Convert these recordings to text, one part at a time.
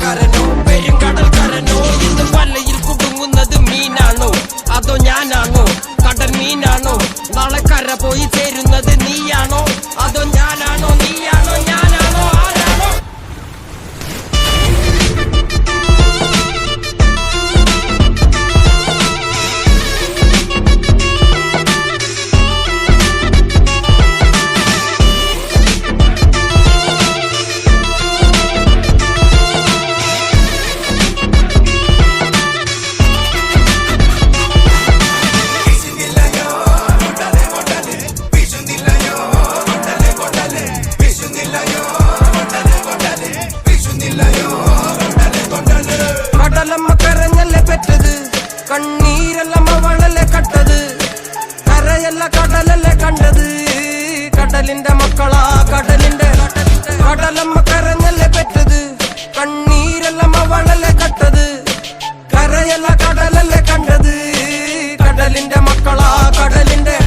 കള്ളക്കാരനോ പെരുങ്കടൽക്കാരനോ ഇന്ന് വലയിൽ കുടുങ്ങുന്നത് മീനാണോ അതോ ഞാനാണോ കടൽ മീനാണോ നാളെ കര പോയി ചേരുന്നത് നീയാണോ അതോ ഞാനാണോ നീയാണോ ഞാനാണോ ആരാണോ കടലമ്മ കരഞ്ഞല്ലേ പെറ്റത് കണ്ണീരെല്ലാം അവളല്ലേ കട്ടത് കരയല്ല കടലല്ലേ കണ്ടത് കടലിന്റെ മക്കളാ കടലിന്റെ കടലമ്മ കരഞ്ഞല്ലേ പെറ്റത് കണ്ണീരെല്ലാം അവളല്ലേ കട്ടത് കരയല്ല കടലല്ലേ കണ്ടത് കടലിന്റെ മക്കളാ കടലിന്റെ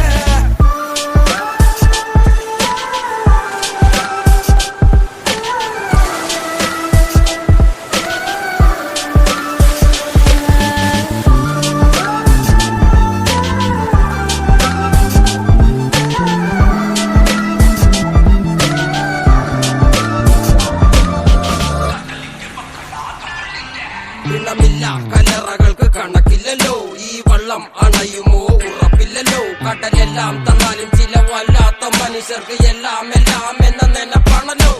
ില്ല കലറകൾക്ക് കണക്കില്ലല്ലോ ഈ വള്ളം അണയുമോ ഉറപ്പില്ലല്ലോ കടലെല്ലാം തന്നാലും ചില വല്ലാത്ത മനുഷ്യർക്ക് എല്ലാം എല്ലാം എന്ന നെനപ്പാണല്ലോ